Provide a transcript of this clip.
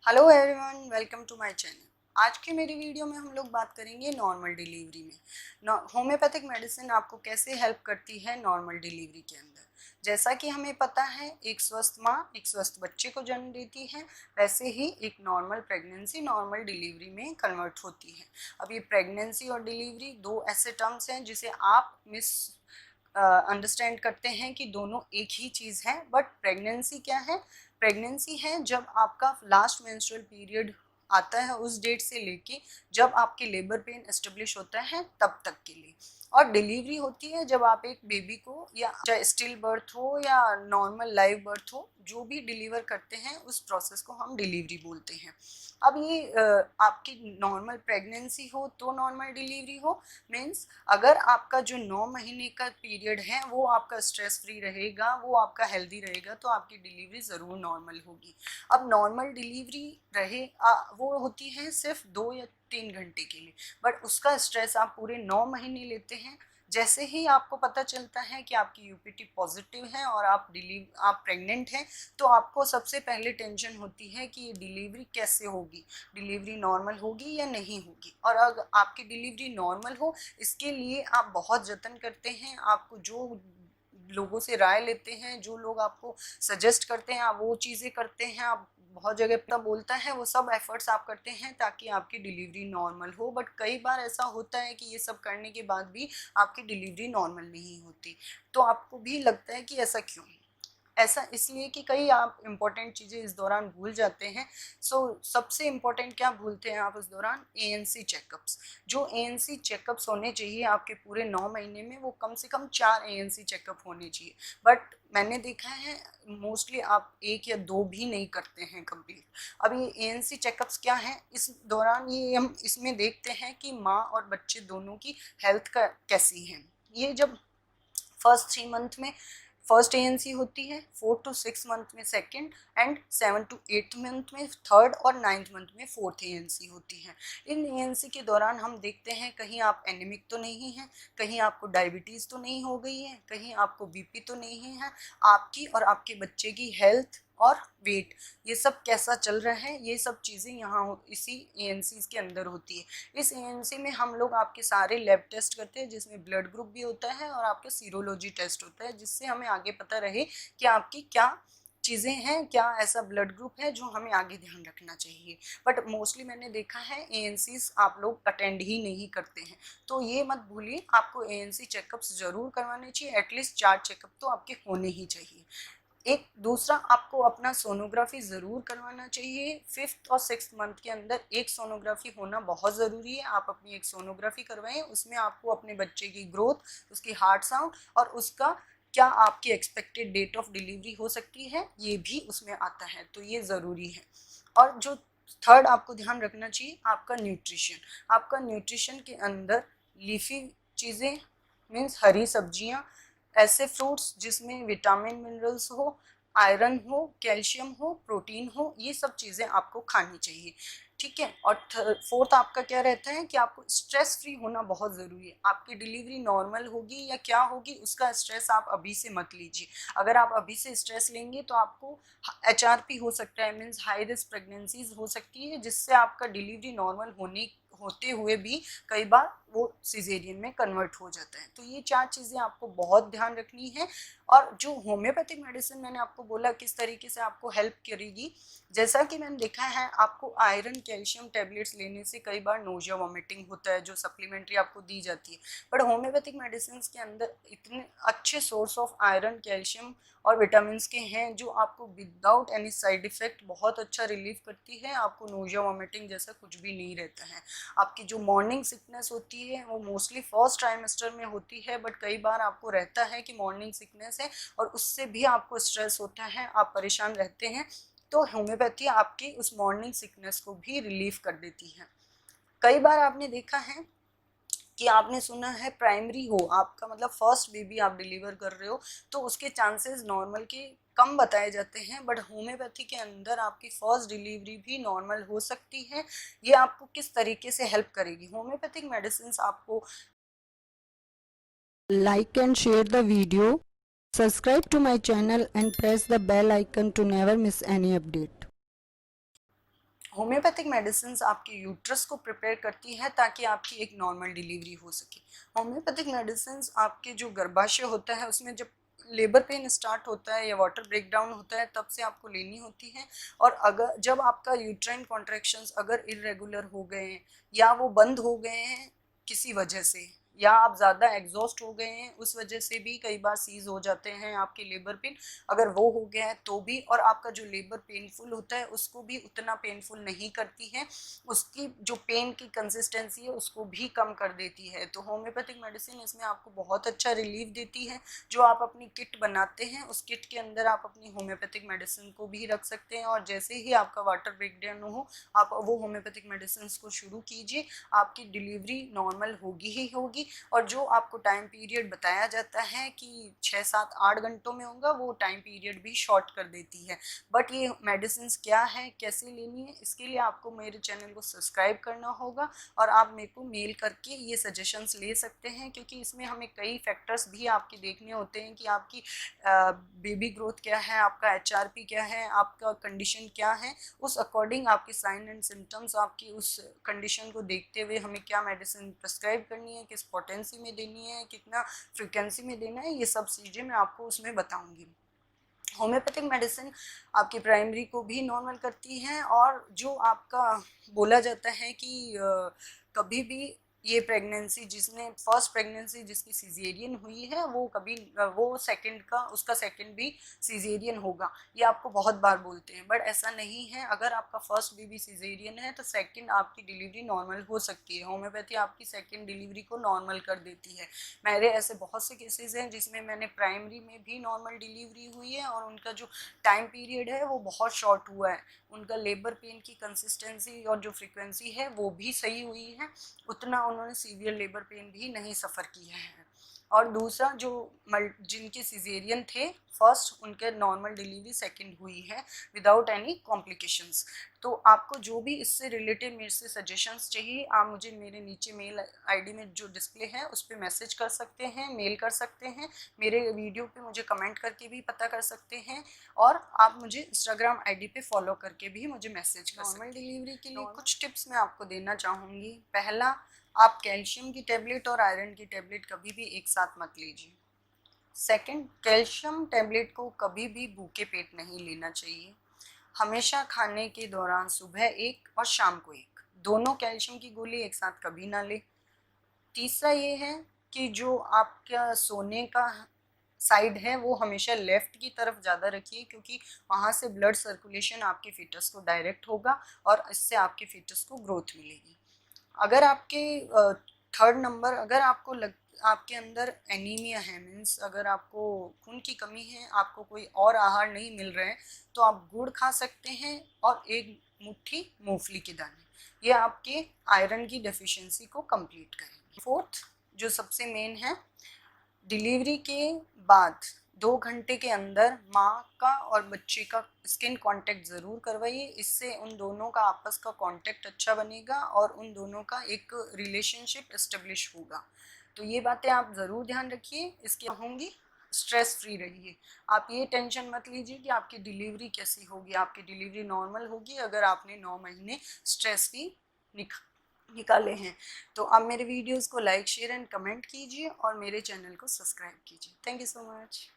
Hello everyone, welcome to my channel. आज की मेरी वीडियो में हम लोग बात करेंगे नॉर्मल डिलीवरी में होम्योपैथिक मेडिसिन आपको कैसे हेल्प करती है नॉर्मल डिलीवरी के अंदर। जैसा कि हमें पता है, एक स्वस्थ माँ एक स्वस्थ बच्चे को जन्म देती है, वैसे ही एक नॉर्मल प्रेगनेंसी नॉर्मल डिलीवरी में कन्वर्ट होती है। अब ये प्रेगनेंसी और डिलीवरी दो ऐसे टर्म्स हैं जिसे आप मिस अंडरस्टैंड करते हैं कि दोनों एक ही चीज़ है। बट प्रेगनेंसी क्या है? प्रेगनेंसी है जब आपका लास्ट मेंस्ट्रुअल पीरियड आता है, उस डेट से लेके जब आपके लेबर पेन एस्टेब्लिश होता है तब तक के लिए। और डिलीवरी होती है जब आप एक बेबी को, या चाहे स्टिल बर्थ हो या नॉर्मल लाइव बर्थ हो, जो भी डिलीवर करते हैं उस प्रोसेस को हम डिलीवरी बोलते हैं। अब ये आपकी नॉर्मल प्रेगनेंसी हो तो नॉर्मल डिलीवरी हो, मीन्स अगर आपका जो 9 महीने का पीरियड है वो आपका स्ट्रेस फ्री रहेगा, वो आपका हेल्दी रहेगा, तो आपकी डिलीवरी ज़रूर नॉर्मल होगी। अब नॉर्मल डिलीवरी वो होती है सिर्फ 2 या 3 घंटे के लिए, बट उसका स्ट्रेस आप पूरे 9 महीने लेते हैं। जैसे ही आपको पता चलता है कि आपकी यूपीटी पॉजिटिव है और आप प्रेग्नेंट हैं, तो आपको सबसे पहले टेंशन होती है कि ये डिलीवरी कैसे होगी, डिलीवरी नॉर्मल होगी या नहीं होगी। और अगर आपकी डिलीवरी नॉर्मल हो, इसके लिए आप बहुत जतन करते हैं। आपको जो लोगों से राय लेते हैं, जो लोग आपको सजेस्ट करते हैं, आप वो चीज़ें करते हैं। आप बहुत जगह पे बोलता है, वो सब एफर्ट्स आप करते हैं ताकि आपकी डिलीवरी नॉर्मल हो। बट कई बार ऐसा होता है कि ये सब करने के बाद भी आपकी डिलीवरी नॉर्मल नहीं होती, तो आपको भी लगता है कि ऐसा क्यों। ऐसा इसलिए कि कई आप इम्पोर्टेंट चीज़ें इस दौरान भूल जाते हैं। सबसे इम्पोर्टेंट क्या भूलते हैं आप इस दौरान? ANC checkups. जो एएनसी चेकअप्स होने चाहिए आपके पूरे 9 महीने में, वो कम से कम 4 एएनसी चेकअप होने चाहिए। बट मैंने देखा है मोस्टली आप 1 या 2 भी नहीं करते हैं कंप्लीट। अब ये एएनसी चेकअप्स क्या है? इस दौरान ये हम इसमें देखते हैं कि माँ और बच्चे दोनों की हेल्थ का कैसी है। ये जब फर्स्ट 3 मंथ में फर्स्ट एएनसी होती है, 4 to 6 मंथ में सेकंड, एंड 7 to 8 मंथ में थर्ड, और 9th मंथ में फोर्थ एएनसी होती है। इन एएनसी के दौरान हम देखते हैं कहीं आप एनीमिक तो नहीं हैं, कहीं आपको डायबिटीज़ तो नहीं हो गई है, कहीं आपको बीपी तो नहीं है। आपकी और आपके बच्चे की हेल्थ और वेट, ये सब कैसा चल रहा है, ये सब चीज़ें यहाँ इसी एएनसी के अंदर होती है। इस एएनसी में हम लोग आपके सारे लैब टेस्ट करते हैं, जिसमें ब्लड ग्रुप भी होता है और आपका सीरोलॉजी टेस्ट होता है, जिससे हमें आगे पता रहे कि आपकी क्या चीज़ें हैं, क्या ऐसा ब्लड ग्रुप है जो हमें आगे ध्यान रखना चाहिए। बट मोस्टली मैंने देखा है एएनसीज आप लोग अटेंड ही नहीं करते हैं, तो ये मत भूलिए, आपको एएनसी चेकअप्स जरूर करवाने चाहिए। एटलीस्ट 4 चेकअप तो आपके होने ही चाहिए। एक दूसरा, आपको अपना सोनोग्राफी ज़रूर करवाना चाहिए। 5th और 6th मंथ के अंदर एक सोनोग्राफी होना बहुत ज़रूरी है। आप अपनी एक सोनोग्राफी करवाएं, उसमें आपको अपने बच्चे की ग्रोथ, उसकी हार्ट साउंड और उसका क्या आपकी एक्सपेक्टेड डेट ऑफ डिलीवरी हो सकती है, ये भी उसमें आता है, तो ये ज़रूरी है। और जो थर्ड आपको ध्यान रखना चाहिए, आपका न्यूट्रिशन। आपका न्यूट्रिशन के अंदर लीफी चीज़ें, मीन्स हरी सब्जियां, ऐसे फ्रूट्स जिसमें विटामिन मिनरल्स हो, आयरन हो, कैल्शियम हो, प्रोटीन हो, ये सब चीज़ें आपको खानी चाहिए। ठीक है। और फोर्थ आपका क्या रहता है कि आपको स्ट्रेस फ्री होना बहुत ज़रूरी है। आपकी डिलीवरी नॉर्मल होगी या क्या होगी, उसका स्ट्रेस आप अभी से मत लीजिए। अगर आप अभी से स्ट्रेस लेंगे तो आपको एचआरपी हो सकता है, मीन्स हाई रिस्क प्रेगनेंसीज हो सकती है, जिससे आपका डिलीवरी नॉर्मल होते हुए भी कई बार वो सिजेरियन में कन्वर्ट हो जाता है। तो ये 4 चीज़ें आपको बहुत ध्यान रखनी है। और जो होम्योपैथिक मेडिसिन मैंने आपको बोला किस तरीके से आपको हेल्प करेगी, जैसा कि मैंने देखा है, आपको आयरन कैल्शियम टैबलेट्स लेने से कई बार नोजिया वॉमिटिंग होता है, जो सप्लीमेंट्री आपको दी जाती है। बट होम्योपैथिक मेडिसिन के अंदर इतने अच्छे सोर्स ऑफ आयरन, कैल्शियम और विटामिन के हैं, जो आपको विदाउट एनी साइड इफेक्ट बहुत अच्छा रिलीफ करती है। आपको नोजिया वॉमिटिंग जैसा कुछ भी नहीं रहता है। आपकी जो मॉर्निंग सिकनेस होती है वो मोस्टली फर्स्ट ट्राइमेस्टर में होती है, बट कई बार आपको रहता है कि मॉर्निंग सिकनेस है और उससे भी आपको स्ट्रेस होता है, आप परेशान रहते हैं, तो होम्योपैथी आपकी उस मॉर्निंग सिकनेस को भी रिलीफ कर देती है। कई बार आपने देखा है कि आपने सुना है प्राइमरी हो आपका, मतलब फर्स्ट बेबी आप डिलीवर कर रहे हो, तो उसके चांसेस नॉर्मल के कम बताए जाते हैं। बट होम्योपैथी के अंदर आपकी फर्स्ट डिलीवरी भी नॉर्मल हो सकती है। ये आपको किस तरीके से हेल्प करेगी? होम्योपैथिक मेडिसिन आपको Like and share the video, subscribe to my channel and press the bell icon to never miss any update. Homeopathic medicine आपके यूट्रस को प्रिपेयर करती है ताकि आपकी एक नॉर्मल डिलीवरी हो सके। होम्योपैथिक मेडिसिन आपके जो गर्भाशय होता है उसमें जब लेबर पेन स्टार्ट होता है या वाटर ब्रेकडाउन होता है तब से आपको लेनी होती है। और अगर जब आपका यूट्राइन कॉन्ट्रैक्शंस अगर इरेगुलर हो गए हैं या वो बंद हो गए हैं किसी वजह से, या आप ज़्यादा एग्जॉस्ट हो गए हैं उस वजह से भी कई बार सीज हो जाते हैं आपके लेबर पेन, अगर वो हो गया है तो भी, और आपका जो लेबर पेनफुल होता है उसको भी उतना पेनफुल नहीं करती है, उसकी जो पेन की कंसिस्टेंसी है उसको भी कम कर देती है। तो होम्योपैथिक मेडिसिन इसमें आपको बहुत अच्छा रिलीफ देती है। जो आप अपनी किट बनाते हैं उस किट के अंदर आप अपनी होम्योपैथिक मेडिसिन को भी रख सकते हैं, और जैसे ही आपका वाटर ब्रेकडाउन हो आप वो होम्योपैथिक मेडिसिन को शुरू कीजिए, आपकी डिलीवरी नॉर्मल होगी ही होगी। और जो आपको टाइम पीरियड बताया जाता है कि 6, 7, 8 घंटों में होगा, वो टाइम पीरियड भी शॉर्ट कर देती है। बट ये मेडिसिन क्या है, कैसे लेनी है, इसके लिए आपको मेरे चैनल को सब्सक्राइब करना होगा और आप मेरे को मेल करके ये सजेशंस ले सकते हैं, क्योंकि इसमें हमें कई फैक्टर्स भी आपके देखने होते हैं कि आपकी बेबी ग्रोथ क्या है, आपका HRP क्या है, आपका कंडीशन क्या है, उस अकॉर्डिंग आपके साइन एंड सिम्टम्स आपकी उस कंडीशन को देखते हुए हमें क्या मेडिसिन प्रिस्क्राइब करनी है, किस पोटेंसी में देनी है, कितना फ्रिक्वेंसी में देना है, ये सब चीज़ें मैं आपको उसमें बताऊंगी। होम्योपैथिक मेडिसिन आपकी प्राइमरी को भी नॉर्मल करती है, और जो आपका बोला जाता है कि कभी भी ये प्रेगनेंसी जिसने फर्स्ट प्रेगनेंसी जिसकी सीजेरियन हुई है वो कभी वो सेकंड का उसका सेकंड भी सीजेरियन होगा, ये आपको बहुत बार बोलते हैं, बट ऐसा नहीं है। अगर आपका फर्स्ट बेबी सीजेरियन है तो सेकंड आपकी डिलीवरी नॉर्मल हो सकती है। होम्योपैथी आपकी सेकंड डिलीवरी को नॉर्मल कर देती है। मेरे ऐसे बहुत से केसेस हैं जिसमें मैंने प्राइमरी में भी नॉर्मल डिलीवरी हुई है और उनका जो टाइम पीरियड है वो बहुत शॉर्ट हुआ है, उनका लेबर पेन की कंसिस्टेंसी और जो फ्रीक्वेंसी है वो भी सही हुई है, उतना उन्होंने सीवियर लेबर पेन भी नहीं सफ़र किया है। और दूसरा जो जिनके सिजेरियन थे फर्स्ट, उनके नॉर्मल डिलीवरी सेकंड हुई है विदाउट एनी कॉम्प्लिकेशंस। तो आपको जो भी इससे रिलेटेड मेरे से सजेशंस चाहिए आप मुझे मेरे नीचे मेल आईडी में जो डिस्प्ले है उस पर मैसेज कर सकते हैं, मेल कर सकते हैं, मेरे वीडियो पे मुझे कमेंट करके भी पता कर सकते हैं, और आप मुझे इंस्टाग्राम आईडी पे फॉलो करके भी मुझे मैसेज कर सकते हैं। नॉर्मल डिलीवरी के लिए कुछ टिप्स मैं आपको देना चाहूँगी। पहला, आप कैल्शियम की टेबलेट और आयरन की टेबलेट कभी भी एक साथ मत लीजिए। सेकंड, कैल्शियम टेबलेट को कभी भी भूखे पेट नहीं लेना चाहिए, हमेशा खाने के दौरान सुबह एक और शाम को एक, दोनों कैल्शियम की गोली एक साथ कभी ना ले। तीसरा ये है कि जो आपका सोने का साइड है वो हमेशा लेफ्ट की तरफ ज़्यादा रखिए, क्योंकि वहाँ से ब्लड सर्कुलेशन आपके फीटस को डायरेक्ट होगा और इससे आपके फीटस को ग्रोथ मिलेगी। अगर आपके थर्ड नंबर, अगर आपको आपके अंदर एनीमिया है, मीन्स अगर आपको खून की कमी है, आपको कोई और आहार नहीं मिल रहे हैं, तो आप गुड़ खा सकते हैं और एक मुट्ठी मूंगफली के दाने, ये आपके आयरन की डेफिशिएंसी को कंप्लीट करेंगे। फोर्थ, जो सबसे मेन है, डिलीवरी के बाद 2 घंटे के अंदर माँ का और बच्चे का स्किन कांटेक्ट ज़रूर करवाइए, इससे उन दोनों का आपस का कांटेक्ट अच्छा बनेगा और उन दोनों का एक रिलेशनशिप एस्टेब्लिश होगा। तो ये बातें आप ज़रूर ध्यान रखिए। इसके होंगी, स्ट्रेस फ्री रहिए, आप ये टेंशन मत लीजिए कि आपकी डिलीवरी कैसी होगी, आपकी डिलीवरी नॉर्मल होगी अगर आपने 9 महीने स्ट्रेस फ्री निकाले हैं। तो आप मेरे वीडियोस को लाइक, शेयर एंड कमेंट कीजिए और मेरे चैनल को सब्सक्राइब कीजिए। Thank you so much.